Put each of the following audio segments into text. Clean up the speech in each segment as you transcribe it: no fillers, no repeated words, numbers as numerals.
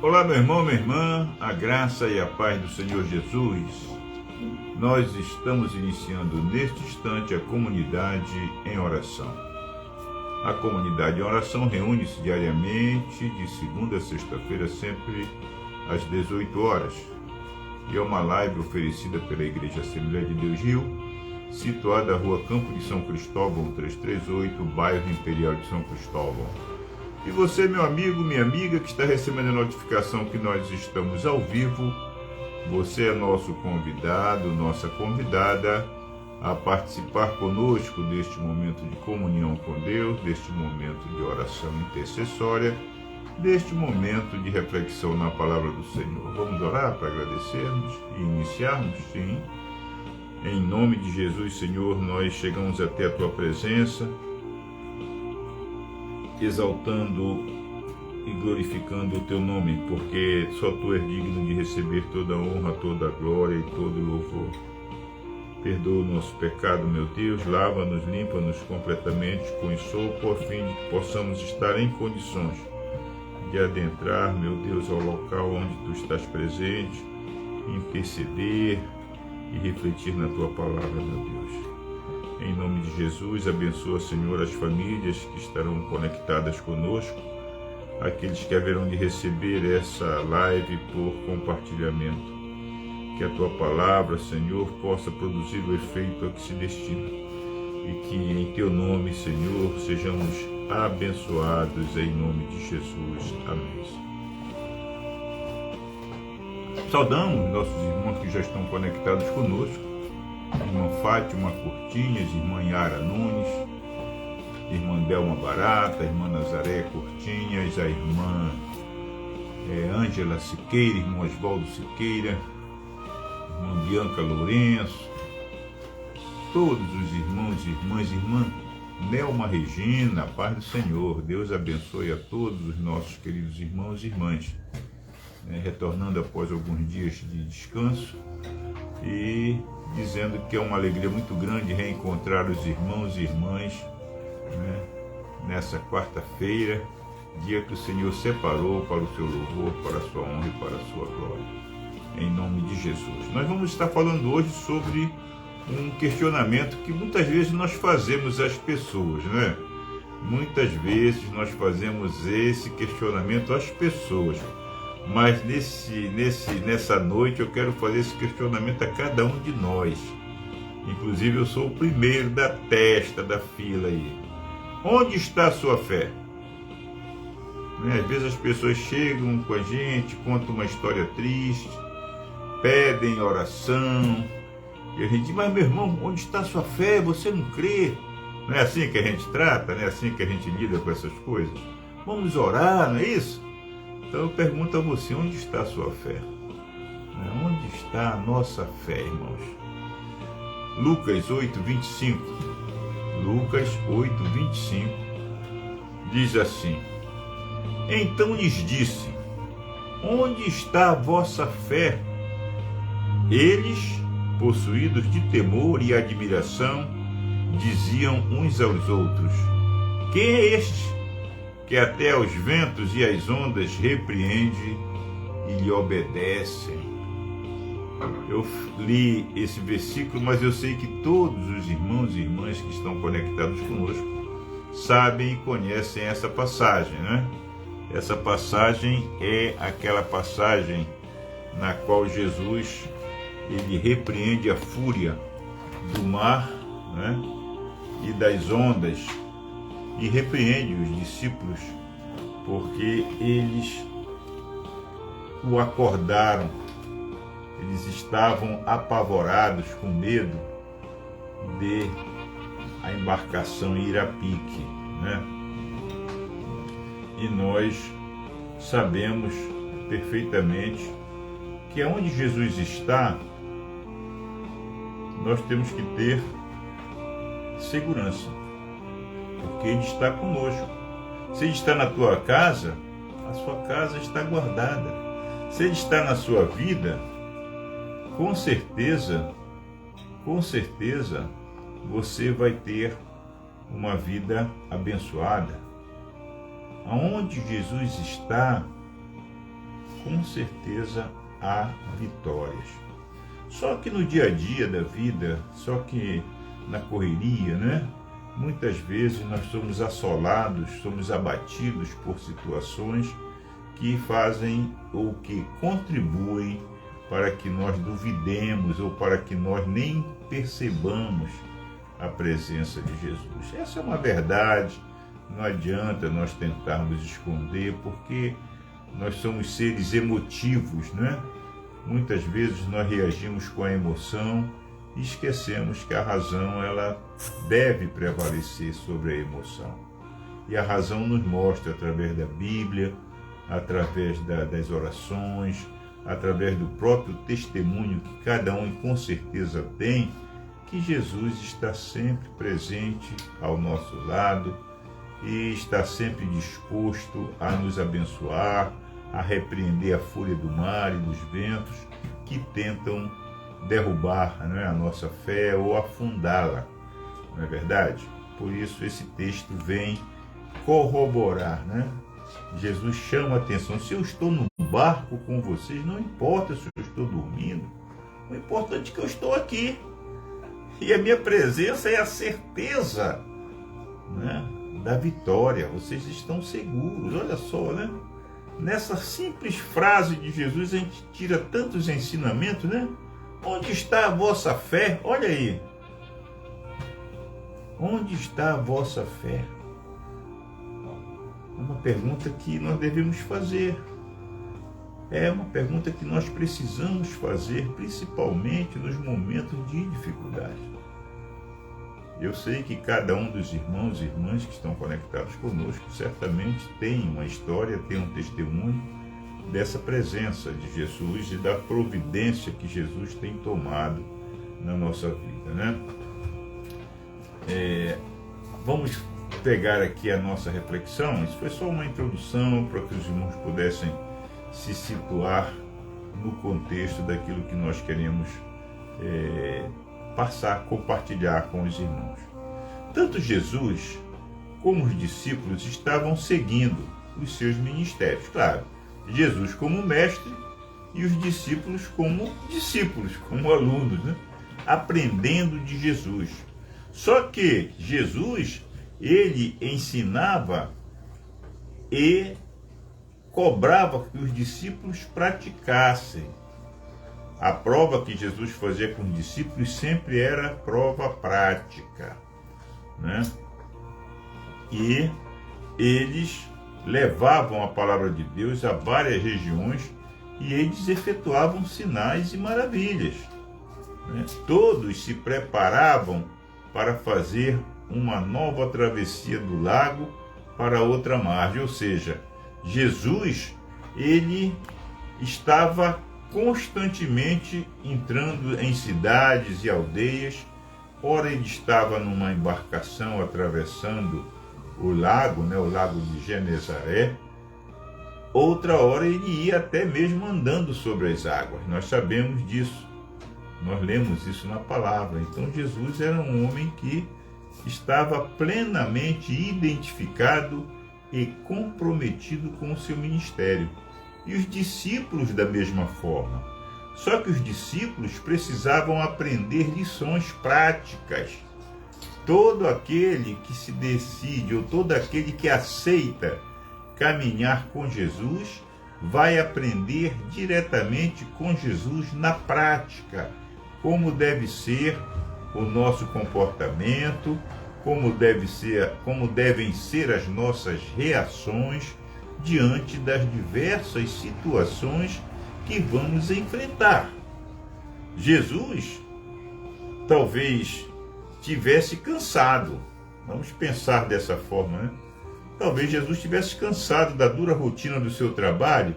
Olá, meu irmão, minha irmã, a graça e a paz do Senhor Jesus. Nós estamos iniciando neste instante a comunidade em oração. A comunidade em oração reúne-se diariamente, de segunda a sexta-feira, sempre às 18 horas. E é uma live oferecida pela Igreja Assembleia de Deus Rio, situada na rua Campo de São Cristóvão, 338, bairro Imperial de São Cristóvão. E você, meu amigo, minha amiga, que está recebendo a notificação que nós estamos ao vivo, você é nosso convidado, nossa convidada a participar conosco deste momento de comunhão com Deus, deste momento de oração intercessória, deste momento de reflexão na palavra do Senhor. Vamos orar para agradecermos e iniciarmos? Sim. Em nome de Jesus, Senhor, nós chegamos até a Tua presença, exaltando e glorificando o Teu nome, porque só Tu és digno de receber toda a honra, toda a glória e todo o louvor. Perdoa o nosso pecado, meu Deus, lava-nos, limpa-nos completamente com sopo, a fim de que possamos estar em condições de adentrar, meu Deus, ao local onde Tu estás presente, interceder e refletir na Tua palavra, meu Deus. Em nome de Jesus, abençoa, Senhor, as famílias que estarão conectadas conosco, aqueles que haverão de receber essa live por compartilhamento. Que a Tua palavra, Senhor, possa produzir o efeito a que se destina. E que em Teu nome, Senhor, sejamos abençoados em nome de Jesus. Amém. Saudamos nossos irmãos que já estão conectados conosco. Irmã Fátima Cortinhas, irmã Yara Nunes, irmã Delma Barata, irmã Nazaré Cortinhas, a irmã Ângela Siqueira, irmão Osvaldo Siqueira, irmã Bianca Lourenço, todos os irmãos e irmãs, irmã Nelma Regina, a paz do Senhor. Deus abençoe a todos os nossos queridos irmãos e irmãs, retornando após alguns dias de descanso e dizendo que é uma alegria muito grande reencontrar os irmãos e irmãs, nessa quarta-feira, dia que o Senhor separou para o seu louvor, para a sua honra e para a sua glória. Em nome de Jesus. Nós vamos estar falando hoje sobre um questionamento que muitas vezes nós fazemos às pessoas, né? Muitas vezes nós fazemos esse questionamento às pessoas. Mas nessa noite eu quero fazer esse questionamento a cada um de nós. Inclusive eu sou o primeiro da testa da fila aí. Onde está a sua fé? Às vezes as pessoas chegam com a gente, contam uma história triste, pedem oração, e a gente diz, mas meu irmão, onde está a sua fé? Você não crê? Não é assim que a gente trata, não é assim que a gente lida com essas coisas? Vamos orar, não é isso? Então eu pergunto a você, onde está a sua fé? Onde está a nossa fé, irmãos? Lucas 8:25. Lucas 8:25 diz assim: Então lhes disse, onde está a vossa fé? Eles, possuídos de temor e admiração, diziam uns aos outros, quem é este que até aos ventos e às ondas repreende e lhe obedecem? Eu li esse versículo, mas eu sei que todos os irmãos e irmãs que estão conectados conosco sabem e conhecem essa passagem, né? Essa passagem é aquela passagem na qual Jesus ele repreende a fúria do mar, né? E das ondas, e repreende os discípulos porque eles o acordaram, eles estavam apavorados com medo de a embarcação ir a pique, né? E nós sabemos perfeitamente que aonde Jesus está, nós temos que ter segurança, porque Ele está conosco. Se Ele está na tua casa, a sua casa está guardada. Se Ele está na sua vida, com certeza, você vai ter uma vida abençoada. Aonde Jesus está, com certeza há vitórias. Só que no dia a dia da vida, só que na correria, né? Muitas vezes nós somos assolados, somos abatidos por situações que fazem ou que contribuem para que nós duvidemos ou para que nós nem percebamos a presença de Jesus. Essa é uma verdade, não adianta nós tentarmos esconder, porque nós somos seres emotivos, né? Muitas vezes nós reagimos com a emoção e esquecemos que a razão ela deve prevalecer sobre a emoção. E a razão nos mostra através da Bíblia, através das orações, através do próprio testemunho que cada um com certeza tem, que Jesus está sempre presente ao nosso lado e está sempre disposto a nos abençoar, a repreender a fúria do mar e dos ventos que tentam derrubar, não é, a nossa fé ou afundá-la, não é verdade? Por isso esse texto vem corroborar, né? Jesus chama a atenção: se eu estou no barco com vocês, não importa se eu estou dormindo, o importante é que eu estou aqui. E a minha presença é a certeza, né, da vitória. Vocês estão seguros. Olha só, né? Nessa simples frase de Jesus a gente tira tantos ensinamentos, né? Onde está a vossa fé? Olha aí. Onde está a vossa fé? É uma pergunta que nós devemos fazer. É uma pergunta que nós precisamos fazer, principalmente nos momentos de dificuldade. Eu sei que cada um dos irmãos e irmãs que estão conectados conosco certamente tem uma história, tem um testemunho dessa presença de Jesus e da providência que Jesus tem tomado na nossa vida, né? Vamos pegar aqui a nossa reflexão. Isso foi só uma introdução para que os irmãos pudessem se situar no contexto daquilo que nós queremos compartilhar com os irmãos. Tanto Jesus como os discípulos estavam seguindo os seus ministérios. Claro, Jesus como mestre e os discípulos como alunos, né? Aprendendo de Jesus. Só que Jesus, ele ensinava e cobrava que os discípulos praticassem. A prova que Jesus fazia com os discípulos sempre era prova prática, né? E eles levavam a palavra de Deus a várias regiões e eles efetuavam sinais e maravilhas, né? Todos se preparavam para fazer uma nova travessia do lago para outra margem, ou seja, Jesus, ele estava constantemente entrando em cidades e aldeias. Ora ele estava numa embarcação atravessando o lago, né, o lago de Genezaré. Outra hora ele ia até mesmo andando sobre as águas. Nós sabemos disso, nós lemos isso na palavra. Então Jesus era um homem que estava plenamente identificado e comprometido com o seu ministério. E os discípulos da mesma forma. Só que os discípulos precisavam aprender lições práticas. Todo aquele que se decide, ou todo aquele que aceita caminhar com Jesus, vai aprender diretamente com Jesus na prática, como deve ser o nosso comportamento, como devem ser as nossas reações diante das diversas situações que vamos enfrentar. Jesus talvez tivesse cansado, vamos pensar dessa forma, né? Talvez Jesus tivesse cansado da dura rotina do seu trabalho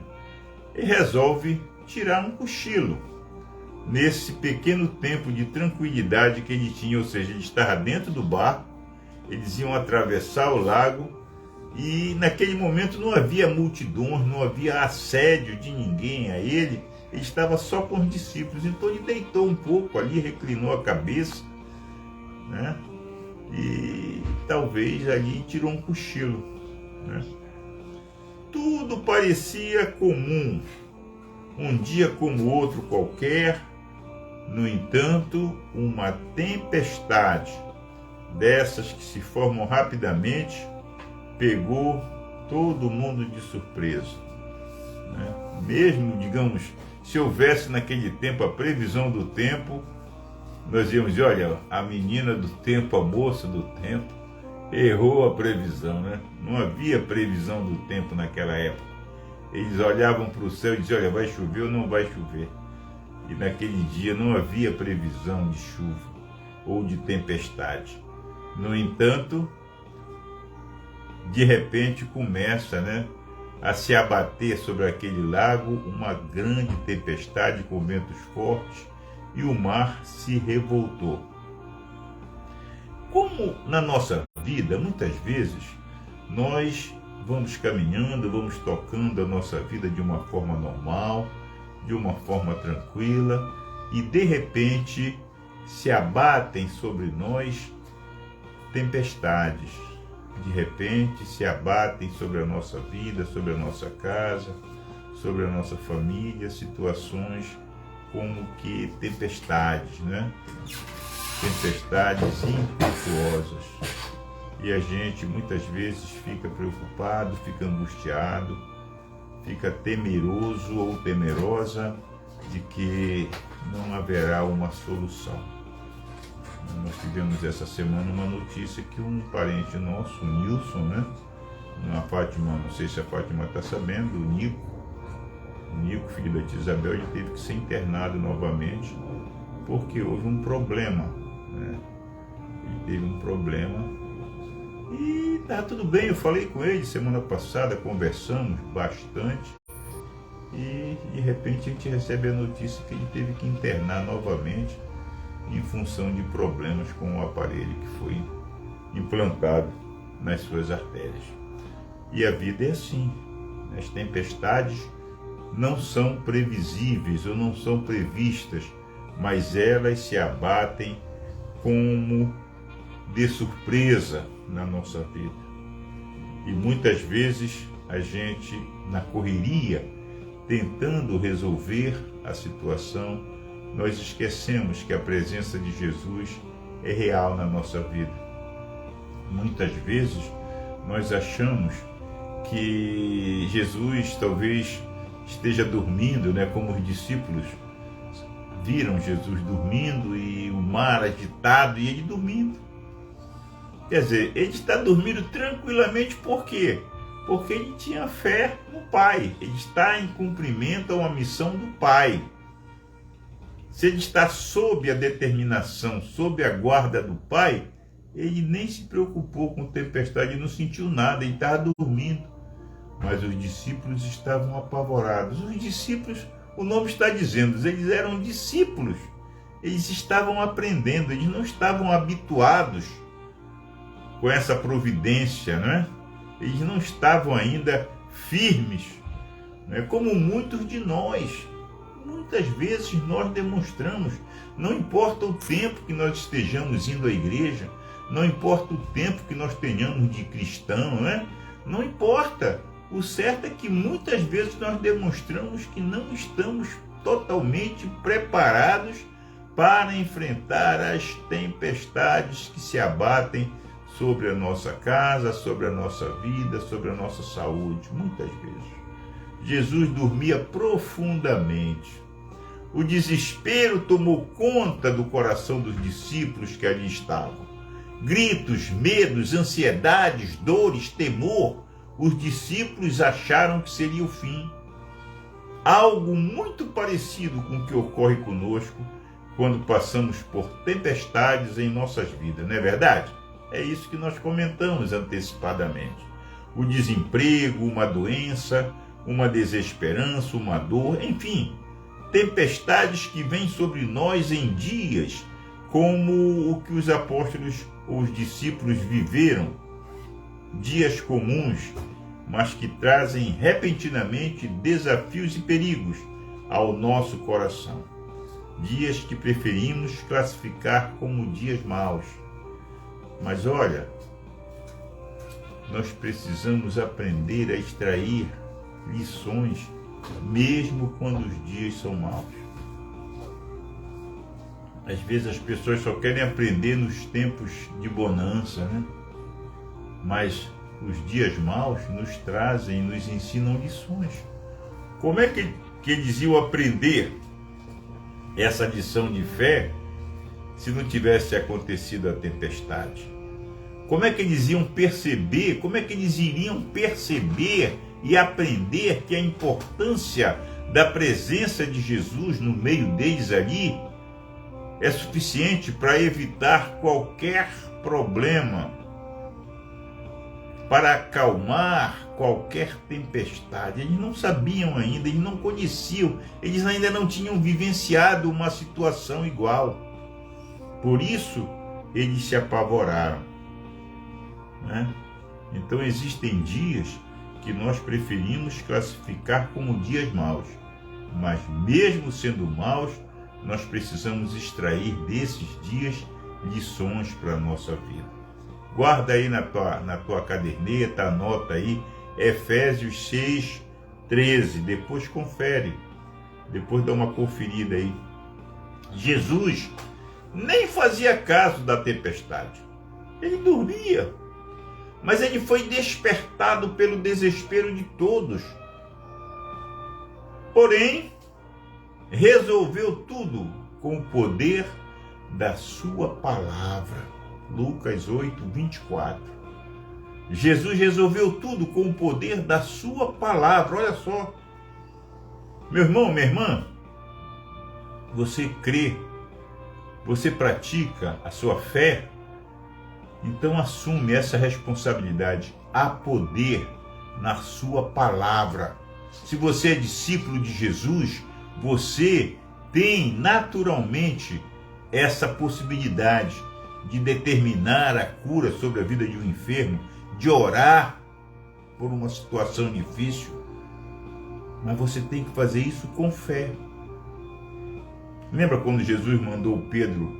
e resolve tirar um cochilo nesse pequeno tempo de tranquilidade que ele tinha, ou seja, ele estava dentro do barco, eles iam atravessar o lago e naquele momento não havia multidões, não havia assédio de ninguém a ele, ele estava só com os discípulos. Então ele deitou um pouco ali, reclinou a cabeça, né? E talvez ali tirou um cochilo, né? Tudo parecia comum, um dia como outro qualquer. No entanto, uma tempestade dessas que se formam rapidamente pegou todo mundo de surpresa, né? Mesmo, digamos, se houvesse naquele tempo a previsão do tempo, nós íamos dizer, olha, a menina do tempo, a moça do tempo, errou a previsão, né? Não havia previsão do tempo naquela época. Eles olhavam para o céu e diziam, olha, vai chover ou não vai chover. E naquele dia não havia previsão de chuva ou de tempestade. No entanto, de repente começa, né, a se abater sobre aquele lago uma grande tempestade com ventos fortes e o mar se revoltou. Como na nossa vida, muitas vezes, nós vamos caminhando, vamos tocando a nossa vida de uma forma normal, de uma forma tranquila, e de repente se abatem sobre nós tempestades. De repente se abatem sobre a nossa vida, sobre a nossa casa, sobre a nossa família, situações como que tempestades, né? Tempestades impetuosas. E a gente muitas vezes fica preocupado, fica angustiado, fica temeroso ou temerosa de que não haverá uma solução. Nós tivemos essa semana uma notícia que um parente nosso, o Nilson, né? A Fátima, não sei se a Fátima está sabendo, o Nico, filho da tia Isabel, ele teve que ser internado novamente porque houve um problema, né? Ele teve um problema e tá tudo bem, eu falei com ele semana passada, conversamos bastante e de repente a gente recebe a notícia que ele teve que internar novamente em função de problemas com o aparelho que foi implantado nas suas artérias. E a vida é assim, as tempestades não são previsíveis ou não são previstas, mas elas se abatem como de surpresa na nossa vida. E muitas vezes a gente, na correria, tentando resolver a situação, nós esquecemos que a presença de Jesus é real na nossa vida. Muitas vezes nós achamos que Jesus talvez esteja dormindo, né? Como os discípulos viram Jesus dormindo e o mar agitado e ele dormindo. Quer dizer, ele está dormindo tranquilamente, por quê? Porque ele tinha fé no Pai, ele está em cumprimento a uma missão do Pai. Se ele está sob a determinação, sob a guarda do Pai, ele nem se preocupou com tempestade, ele não sentiu nada, ele estava dormindo. Mas os discípulos estavam apavorados. Os discípulos, o nome está dizendo, eles eram discípulos. Eles estavam aprendendo, eles não estavam habituados com essa providência, né? Eles não estavam ainda firmes, né? Como muitos de nós. Muitas vezes nós demonstramos, não importa o tempo que nós estejamos indo à igreja, não importa o tempo que nós tenhamos de cristão, né? Não importa. O certo é que muitas vezes nós demonstramos que não estamos totalmente preparados para enfrentar as tempestades que se abatem sobre a nossa casa, sobre a nossa vida, sobre a nossa saúde, muitas vezes. Jesus dormia profundamente. O desespero tomou conta do coração dos discípulos que ali estavam. Gritos, medos, ansiedades, dores, temor, os discípulos acharam que seria o fim. Algo muito parecido com o que ocorre conosco quando passamos por tempestades em nossas vidas, não é verdade? É isso que nós comentamos antecipadamente. O desemprego, uma doença, uma desesperança, uma dor, enfim, tempestades que vêm sobre nós em dias como o que os apóstolos ou os discípulos viveram, dias comuns, mas que trazem repentinamente desafios e perigos ao nosso coração. Dias que preferimos classificar como dias maus. Mas olha, nós precisamos aprender a extrair lições mesmo quando os dias são maus. Às vezes as pessoas só querem aprender nos tempos de bonança, né? Mas os dias maus nos trazem, nos ensinam lições. Como é que eles iam aprender essa lição de fé se não tivesse acontecido a tempestade? Como é que eles iam perceber, como é que eles iriam perceber e aprender que a importância da presença de Jesus no meio deles ali é suficiente para evitar qualquer problema, para acalmar qualquer tempestade? Eles não sabiam ainda, eles não conheciam, eles ainda não tinham vivenciado uma situação igual. Por isso, eles se apavoraram, né? Então, existem dias que nós preferimos classificar como dias maus, mas mesmo sendo maus, nós precisamos extrair desses dias lições para a nossa vida. Guarda aí na tua caderneta, anota aí, Efésios 6:13, depois confere, depois dá uma conferida aí. Jesus nem fazia caso da tempestade, ele dormia, mas ele foi despertado pelo desespero de todos. Porém, resolveu tudo com o poder da sua palavra. Lucas 8:24. Jesus resolveu tudo com o poder da sua palavra. Olha só. Meu irmão, minha irmã, você crê, você pratica a sua fé, então assume essa responsabilidade. Há poder na sua palavra. Se você é discípulo de Jesus, você tem naturalmente essa possibilidade de determinar a cura sobre a vida de um enfermo, de orar por uma situação difícil, mas você tem que fazer isso com fé. Lembra quando Jesus mandou Pedro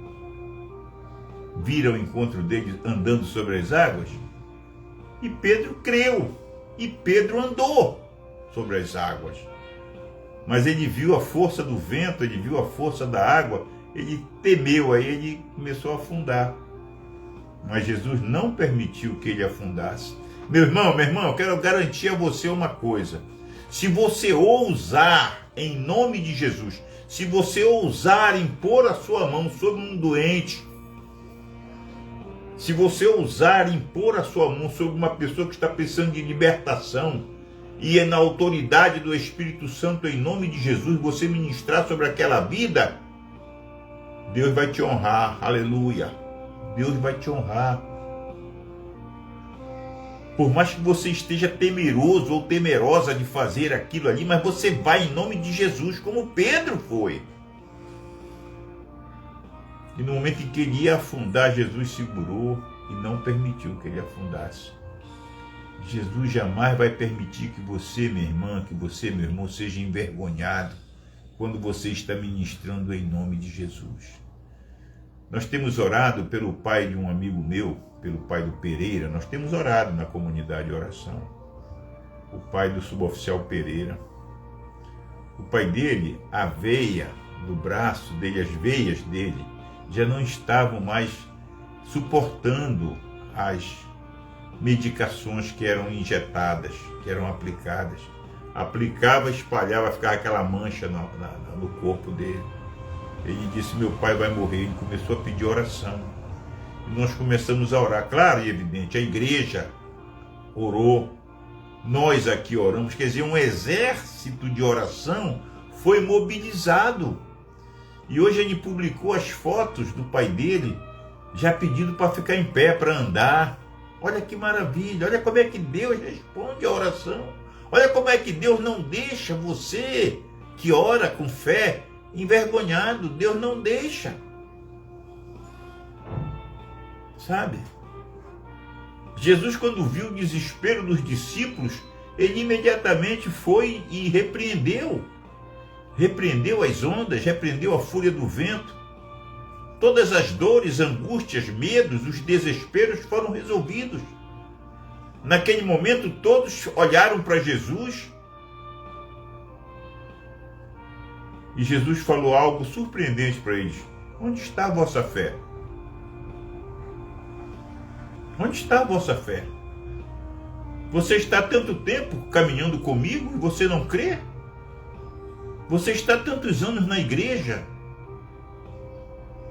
vir ao encontro dele andando sobre as águas? E Pedro creu, e Pedro andou sobre as águas. Mas ele viu a força do vento, ele viu a força da água, ele temeu, aí ele começou a afundar. Mas Jesus não permitiu que ele afundasse. Meu irmão, minha irmã, eu quero garantir a você uma coisa. Se você ousar, em nome de Jesus, se você ousar impor a sua mão sobre um doente, se você ousar impor a sua mão sobre uma pessoa que está precisando de libertação, e é na autoridade do Espírito Santo, em nome de Jesus, você ministrar sobre aquela vida, Deus vai te honrar, aleluia, Deus vai te honrar. Por mais que você esteja temeroso ou temerosa de fazer aquilo ali, mas você vai em nome de Jesus, como Pedro foi. E no momento em que ele ia afundar, Jesus segurou e não permitiu que ele afundasse. Jesus jamais vai permitir que você, minha irmã, que você, meu irmão, seja envergonhado quando você está ministrando em nome de Jesus. Nós temos orado pelo pai de um amigo meu, pelo pai do Pereira, nós temos orado na comunidade de oração. O pai do suboficial Pereira. O pai dele, a veia do braço dele, as veias dele, já não estavam mais suportando as medicações que eram injetadas, que eram aplicadas. Aplicava, espalhava, ficava aquela mancha no corpo dele. Ele disse, meu pai vai morrer. Ele começou a pedir oração. E nós começamos a orar. Claro e evidente, a igreja orou. Nós aqui oramos. Quer dizer, um exército de oração foi mobilizado. E hoje ele publicou as fotos do pai dele, já pedindo para ficar em pé, para andar. Olha que maravilha, olha como é que Deus responde a oração. Olha como é que Deus não deixa você que ora com fé envergonhado. Deus não deixa. Sabe? Jesus, quando viu o desespero dos discípulos, ele imediatamente foi e repreendeu. Repreendeu as ondas, repreendeu a fúria do vento. Todas as dores, angústias, medos, os desesperos foram resolvidos. Naquele momento, todos olharam para Jesus E Jesus falou algo surpreendente para eles. Onde está a vossa fé? Onde está a vossa fé? Você está há tanto tempo caminhando comigo e você não crê? Você está há tantos anos na igreja?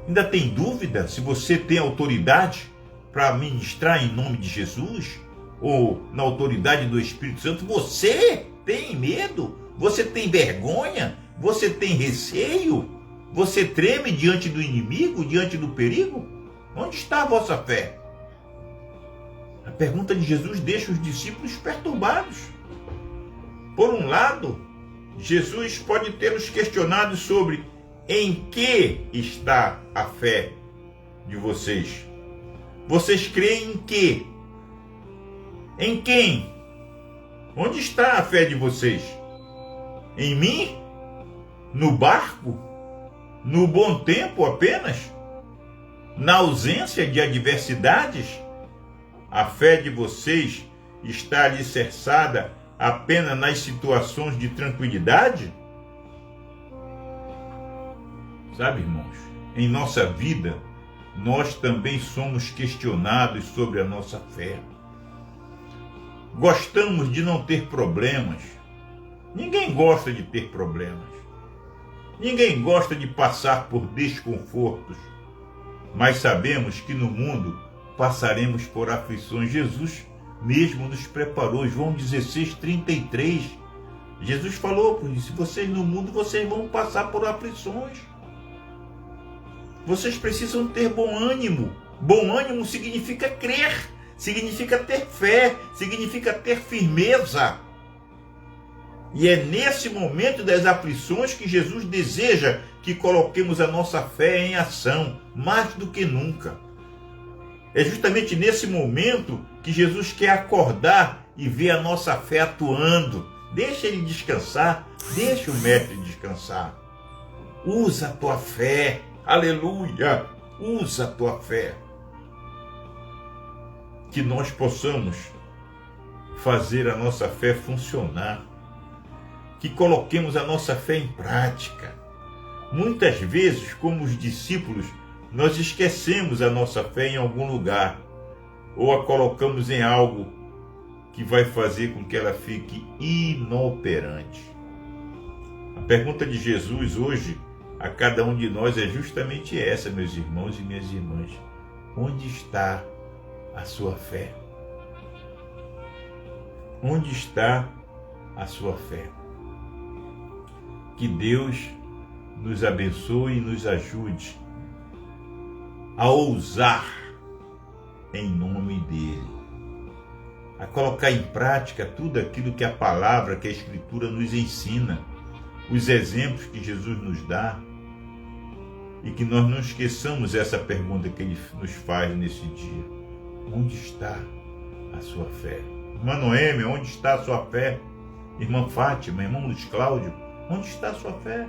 Ainda tem dúvida se você tem autoridade para ministrar em nome de Jesus? Ou na autoridade do Espírito Santo? Você tem medo? Você tem vergonha? Você tem receio? Você treme diante do inimigo, diante do perigo? Onde está a vossa fé? A pergunta de Jesus deixa os discípulos perturbados. Por um lado, Jesus pode ter os questionado sobre em que está a fé de vocês. Vocês creem em quê? Em quem? Onde está a fé de vocês? Em mim? No barco? No bom tempo apenas? Na ausência de adversidades? A fé de vocês está alicerçada apenas nas situações de tranquilidade? Sabe, irmãos, em nossa vida, nós também somos questionados sobre a nossa fé. Gostamos de não ter problemas. Ninguém gosta de ter problemas. Ninguém gosta de passar por desconfortos. Mas sabemos que no mundo passaremos por aflições. Jesus mesmo nos preparou. João 16:33. Jesus falou, se vocês no mundo, vocês vão passar por aflições. Vocês precisam ter bom ânimo. Bom ânimo significa crer, significa ter fé, significa ter firmeza. E é nesse momento das aflições que Jesus deseja que coloquemos a nossa fé em ação, mais do que nunca. É justamente nesse momento que Jesus quer acordar e ver a nossa fé atuando. Deixa ele descansar, deixa o mestre descansar. Usa a tua fé, aleluia, usa a tua fé. Que nós possamos fazer a nossa fé funcionar. Que coloquemos a nossa fé em prática. Muitas vezes, como os discípulos, nós esquecemos a nossa fé em algum lugar, ou a colocamos em algo que vai fazer com que ela fique inoperante. A pergunta de Jesus hoje a cada um de nós é justamente essa, meus irmãos e minhas irmãs. Onde está a sua fé? Onde está a sua fé? Que Deus nos abençoe e nos ajude a ousar em nome dele, a colocar em prática tudo aquilo que a palavra, que a Escritura nos ensina, os exemplos que Jesus nos dá, e que nós não esqueçamos essa pergunta que ele nos faz nesse dia. Onde está a sua fé? Irmã Noêmia, onde está a sua fé? Irmã Fátima, irmão Luiz Cláudio, onde está a sua fé?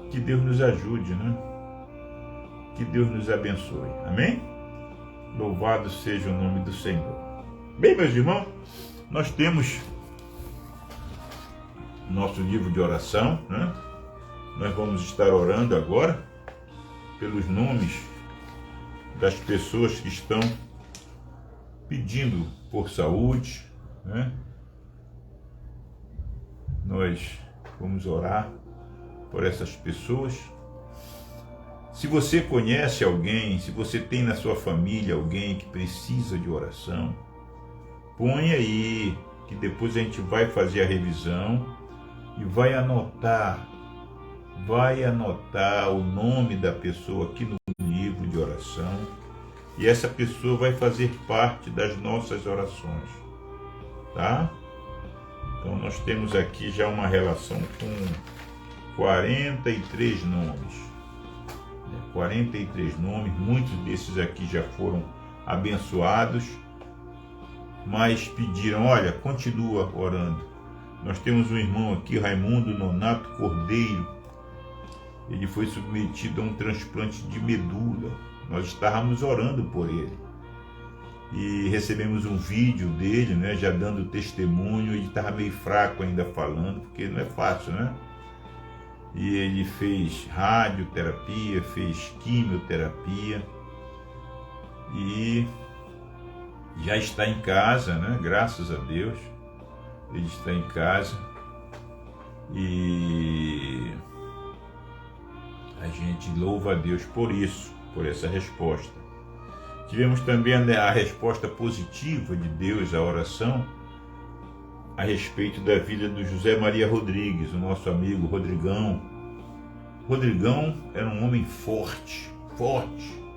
Que Deus nos ajude, né? Que Deus nos abençoe. Amém? Louvado seja o nome do Senhor. Bem, meus irmãos, nós temos nosso livro de oração, né? Nós vamos estar orando agora pelos nomes das pessoas que estão pedindo por saúde, né? Nós vamos orar por essas pessoas. Se você conhece alguém, se você tem na sua família alguém que precisa de oração, põe aí, que depois a gente vai fazer a revisão e vai anotar o nome da pessoa aqui no livro de oração, e essa pessoa vai fazer parte das nossas orações, tá? Então nós temos aqui já uma relação com 43 nomes. 43 nomes, muitos desses aqui já foram abençoados, mas pediram, olha, continua orando. Nós temos um irmão aqui, Raimundo Nonato Cordeiro. Ele foi submetido a um transplante de medula. Nós estávamos orando por ele. e recebemos um vídeo dele, né, já dando testemunho. Ele estava meio fraco ainda falando, porque não é fácil, né? E ele fez radioterapia, fez quimioterapia e já está em casa, né? Graças a Deus, ele está em casa e a gente louva a Deus por isso, por essa resposta. Tivemos também a resposta positiva de Deus à oração a respeito da vida do José Maria Rodrigues, o nosso amigo Rodrigão. Rodrigão era um homem forte,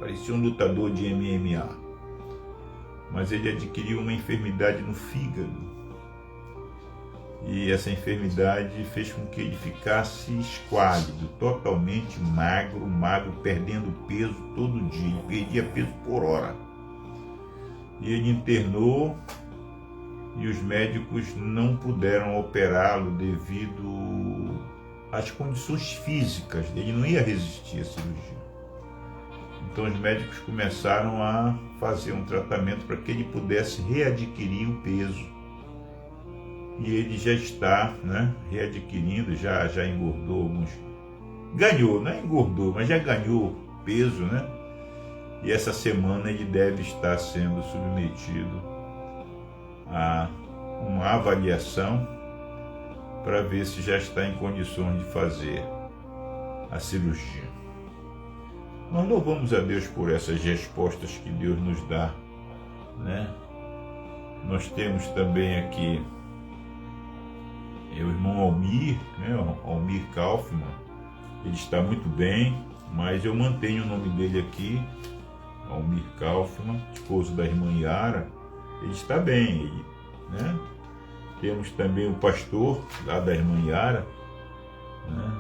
parecia um lutador de MMA. Mas ele adquiriu uma enfermidade no fígado. E essa enfermidade fez com que ele ficasse esquálido, totalmente magro, perdendo peso todo dia. Ele perdia peso por hora. E ele internou e os médicos não puderam operá-lo devido às condições físicas. Ele não ia resistir à cirurgia. Então os médicos começaram a fazer um tratamento para que ele pudesse readquirir o peso. E ele já está, né, readquirindo, já engordou alguns. Ganhou, não é engordou, mas já ganhou peso, né? E essa semana ele deve estar sendo submetido a uma avaliação para ver se já está em condições de fazer a cirurgia. Nós louvamos a Deus por essas respostas que Deus nos dá, né? Nós temos também aqui o irmão Almir, né? Almir Kaufmann. Ele está muito bem, mas eu mantenho o nome dele aqui, Almir Kaufmann, esposo da irmã Yara. Ele está bem, né? Temos também o pastor lá da irmã Yara, né?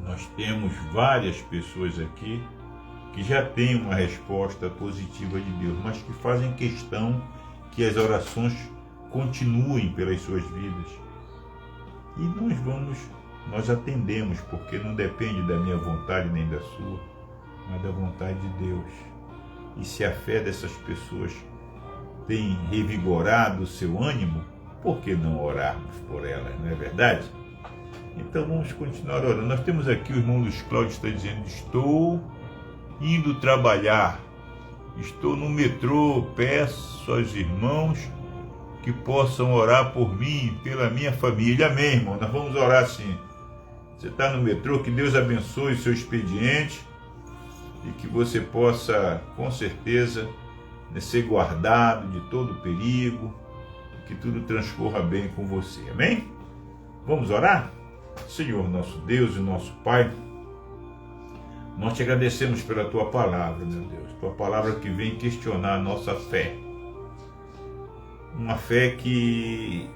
Nós temos várias pessoas aqui que já têm uma resposta positiva de Deus, mas que fazem questão que as orações continuem pelas suas vidas. E nós atendemos, porque não depende da minha vontade nem da sua, mas da vontade de Deus. E se a fé dessas pessoas tem revigorado o seu ânimo, por que não orarmos por elas, não é verdade? Então vamos continuar orando. Nós temos aqui o irmão Luiz Cláudio está dizendo: estou indo trabalhar, estou no metrô, peço aos irmãos que possam orar por mim e pela minha família. Amém, irmão? Nós vamos orar sim. Você está no metrô, que Deus abençoe o seu expediente e que você possa, com certeza, ser guardado de todo perigo, que tudo transcorra bem com você. Amém? Vamos orar? Senhor, nosso Deus e nosso Pai, nós te agradecemos pela Tua palavra, meu Deus. Tua palavra que vem questionar a nossa fé. Uma fé que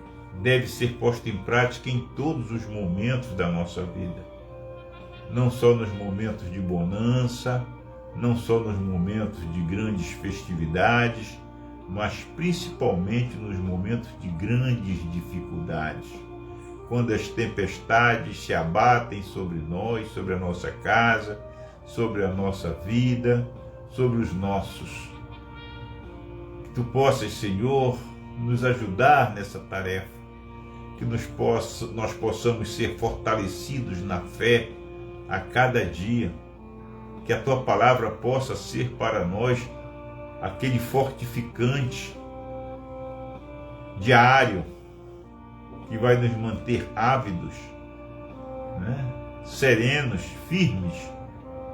deve ser posta em prática em todos os momentos da nossa vida. Não só nos momentos de bonança, não só nos momentos de grandes festividades, mas principalmente nos momentos de grandes dificuldades. Quando as tempestades se abatem sobre nós, sobre a nossa casa, sobre a nossa vida, sobre os nossos. Que Tu possas, Senhor, nos ajudar nessa tarefa, que nós possamos ser fortalecidos na fé a cada dia, que a Tua palavra possa ser para nós aquele fortificante diário que vai nos manter ávidos, né? Serenos, firmes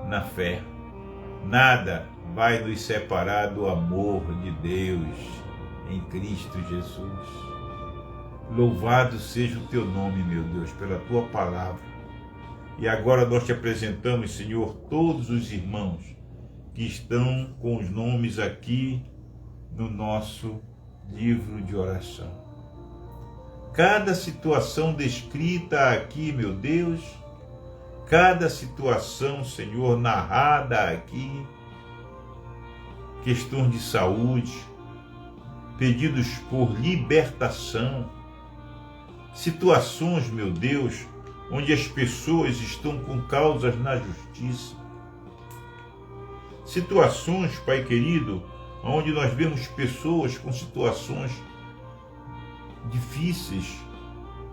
na fé. Nada vai nos separar do amor de Deus em Cristo Jesus. Louvado seja o Teu nome, meu Deus, pela Tua palavra. E agora nós te apresentamos, Senhor, todos os irmãos que estão com os nomes aqui no nosso livro de oração. Cada situação descrita aqui, meu Deus, cada situação, Senhor, narrada aqui, questões de saúde, pedidos por libertação, situações, meu Deus, onde as pessoas estão com causas na justiça, situações, Pai querido, onde nós vemos pessoas com situações difíceis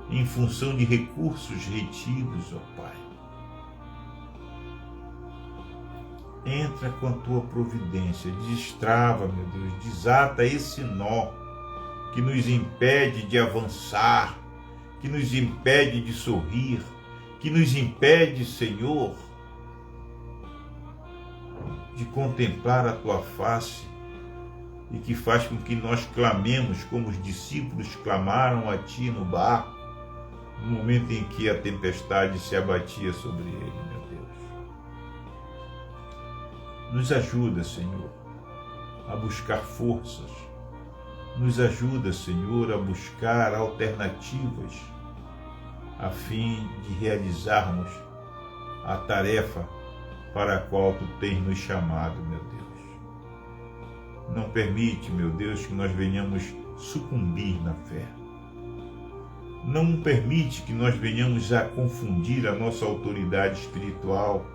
em função de recursos retidos, ó Pai. Entra com a tua providência, destrava, meu Deus, desata esse nó que nos impede de avançar, que nos impede de sorrir, que nos impede, Senhor, de contemplar a tua face e que faz com que nós clamemos como os discípulos clamaram a ti no barco, no momento em que a tempestade se abatia sobre ele, meu Deus. Nos ajuda, Senhor, a buscar forças. Nos ajuda, Senhor, a buscar alternativas a fim de realizarmos a tarefa para a qual tu tens nos chamado, meu Deus. Não permite, meu Deus, que nós venhamos sucumbir na fé. Não permite que nós venhamos a confundir a nossa autoridade espiritual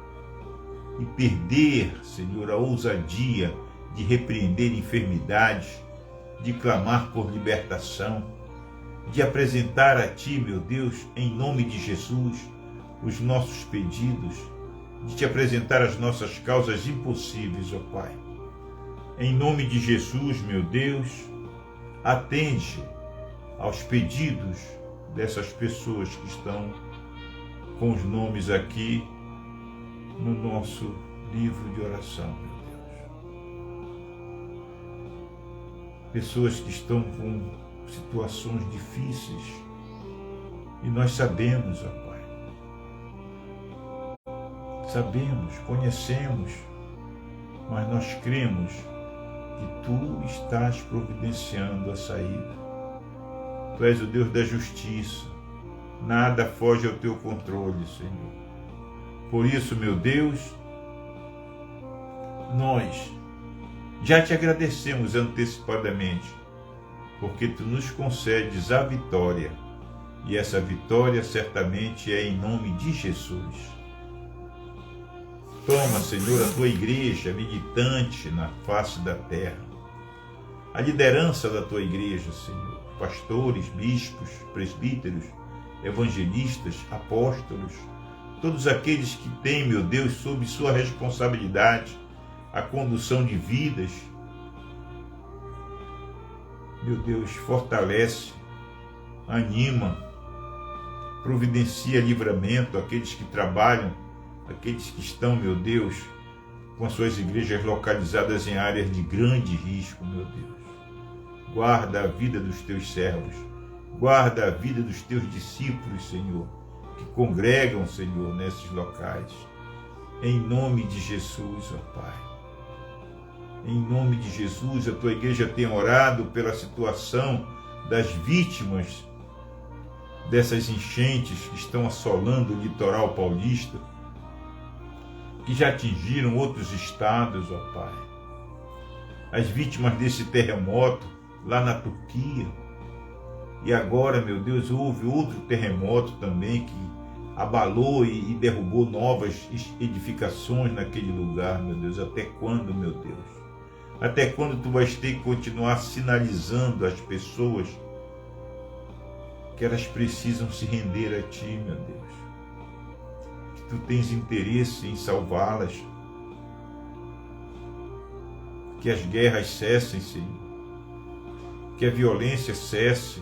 e perder, Senhor, a ousadia de repreender enfermidades, de clamar por libertação, de apresentar a Ti, meu Deus, em nome de Jesus, os nossos pedidos, de Te apresentar as nossas causas impossíveis, ó Pai. Em nome de Jesus, meu Deus, atende aos pedidos dessas pessoas que estão com os nomes aqui no nosso livro de oração, meu Deus. Pessoas que estão com situações difíceis e nós sabemos, ó Pai, sabemos, conhecemos, mas nós cremos que Tu estás providenciando a saída. Tu és o Deus da justiça, nada foge ao Teu controle, Senhor. Por isso, meu Deus, nós já Te agradecemos antecipadamente, porque Tu nos concedes a vitória, e essa vitória certamente é em nome de Jesus. Toma, Senhor, a Tua igreja militante na face da terra, a liderança da Tua igreja, Senhor, pastores, bispos, presbíteros, evangelistas, apóstolos, todos aqueles que têm, meu Deus, sob sua responsabilidade a condução de vidas. Meu Deus, fortalece, anima, providencia livramento àqueles que trabalham, aqueles que estão, meu Deus, com as suas igrejas localizadas em áreas de grande risco, meu Deus. Guarda a vida dos Teus servos, guarda a vida dos Teus discípulos, Senhor, que congregam, Senhor, nesses locais. Em nome de Jesus, ó Pai. Em nome de Jesus, a Tua igreja tem orado pela situação das vítimas dessas enchentes que estão assolando o litoral paulista, que já atingiram outros estados, ó Pai. As vítimas desse terremoto lá na Turquia. E agora, meu Deus, houve outro terremoto também que abalou e derrubou novas edificações naquele lugar, meu Deus. Até quando, meu Deus? Até quando Tu vais ter que continuar sinalizando às pessoas que elas precisam se render a Ti, meu Deus? Que Tu tens interesse em salvá-las, que as guerras cessem, Senhor, que a violência cesse,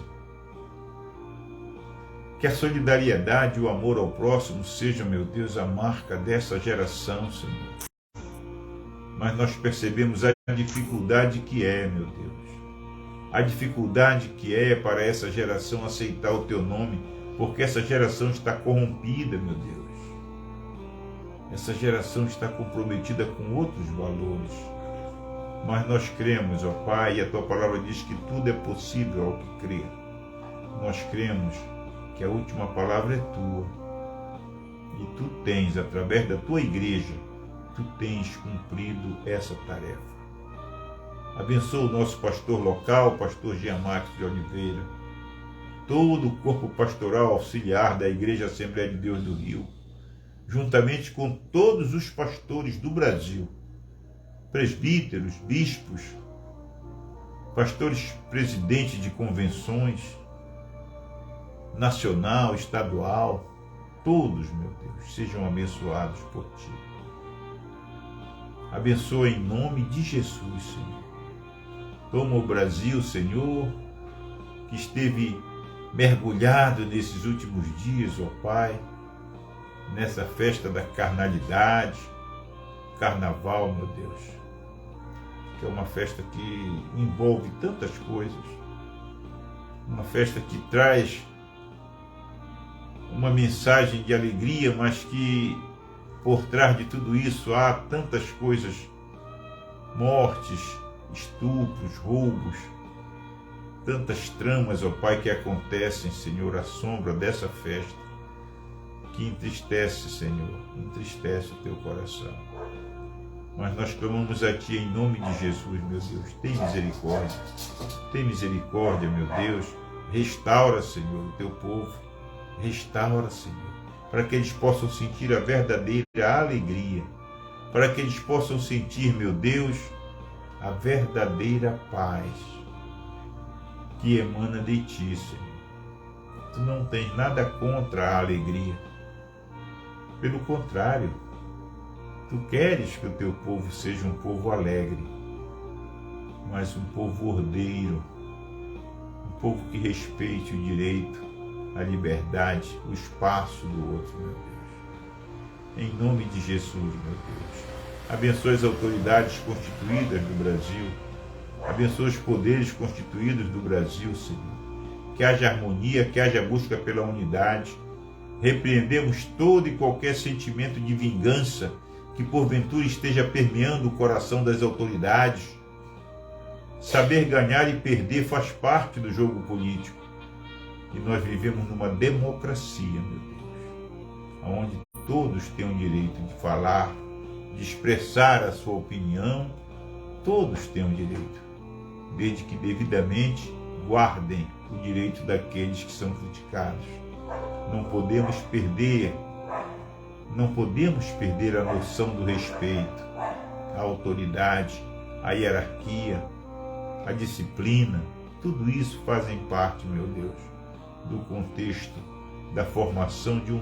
que a solidariedade e o amor ao próximo sejam, meu Deus, a marca dessa geração, Senhor. Mas nós percebemos a dificuldade que é, meu Deus, a dificuldade que é para essa geração aceitar o Teu nome, porque essa geração está corrompida, meu Deus. Essa geração está comprometida com outros valores. Mas nós cremos, ó Pai, e a Tua palavra diz que tudo é possível ao que crê. Nós cremos que a última palavra é Tua. E Tu tens, através da Tua igreja, Tu tens cumprido essa tarefa. Abençoa o nosso pastor local, o pastor Jean Marques de Oliveira, todo o corpo pastoral auxiliar da Igreja Assembleia de Deus do Rio, juntamente com todos os pastores do Brasil, presbíteros, bispos, pastores presidentes de convenções, nacional, estadual, todos, meu Deus, sejam abençoados por Ti. Abençoa em nome de Jesus, Senhor. Toma o Brasil, Senhor, que esteve mergulhado nesses últimos dias, ó Pai, nessa festa da carnalidade, carnaval, meu Deus, que é uma festa que envolve tantas coisas, uma festa que traz uma mensagem de alegria, mas que por trás de tudo isso há tantas coisas, mortes, estupros, roubos, tantas tramas, ó Pai, que acontecem, Senhor, à sombra dessa festa, que entristece, Senhor, entristece o Teu coração. Mas nós clamamos a Ti em nome de Jesus, meu Deus, tem misericórdia, meu Deus, restaura, Senhor, o Teu povo, restaura, Senhor, para que eles possam sentir a verdadeira alegria, para que eles possam sentir, meu Deus, a verdadeira paz que emana de Ti, Senhor. Tu não tens nada contra a alegria. Pelo contrário, Tu queres que o Teu povo seja um povo alegre, mas um povo ordeiro, um povo que respeite o direito, a liberdade, o espaço do outro, meu Deus. Em nome de Jesus, meu Deus. Abençoe as autoridades constituídas do Brasil. Abençoe os poderes constituídos do Brasil, Senhor. Que haja harmonia, que haja busca pela unidade. Repreendemos todo e qualquer sentimento de vingança que porventura esteja permeando o coração das autoridades. Saber ganhar e perder faz parte do jogo político. E nós vivemos numa democracia, meu Deus, onde todos têm o direito de falar, de expressar a sua opinião, todos têm o direito, desde que devidamente guardem o direito daqueles que são criticados. Não podemos perder a noção do respeito, a autoridade, a hierarquia, a disciplina. Tudo isso fazem parte, meu Deus, do contexto da formação de um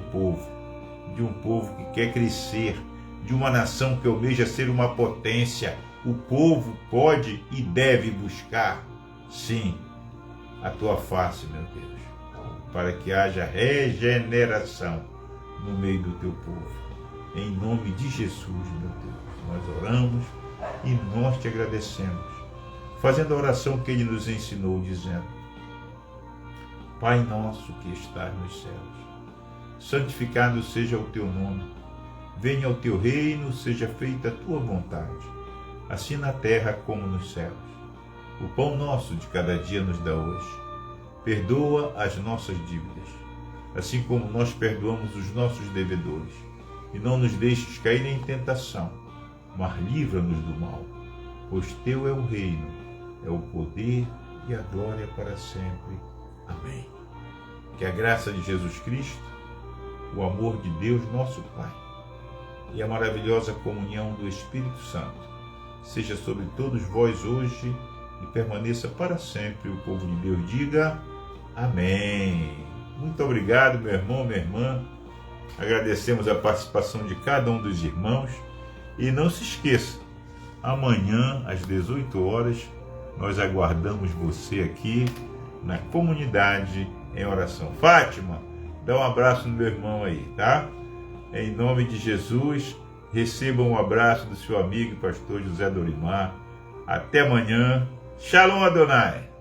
povo que quer crescer, de uma nação que almeja ser uma potência. O povo pode e deve buscar, sim, a Tua face, meu Deus, para que haja regeneração no meio do Teu povo. Em nome de Jesus, meu Deus, nós oramos e nós Te agradecemos, fazendo a oração que Ele nos ensinou, dizendo: Pai nosso que estás nos céus, santificado seja o Teu nome, venha o Teu reino, seja feita a Tua vontade, assim na terra como nos céus. O pão nosso de cada dia nos dá hoje. Perdoa as nossas dívidas, assim como nós perdoamos os nossos devedores. E não nos deixes cair em tentação, mas livra-nos do mal, pois Teu é o reino, é o poder e a glória para sempre. Amém. Que a graça de Jesus Cristo, o amor de Deus, nosso Pai, e a maravilhosa comunhão do Espírito Santo seja sobre todos vós hoje e permaneça para sempre. O povo de Deus diga amém. Muito obrigado, meu irmão, minha irmã. Agradecemos a participação de cada um dos irmãos. E não se esqueça, amanhã às 18 horas nós aguardamos você aqui na comunidade em oração. Fátima, dá um abraço no meu irmão aí, tá? Em nome de Jesus, receba um abraço do seu amigo e pastor José Dorimar. Até amanhã. Shalom Adonai.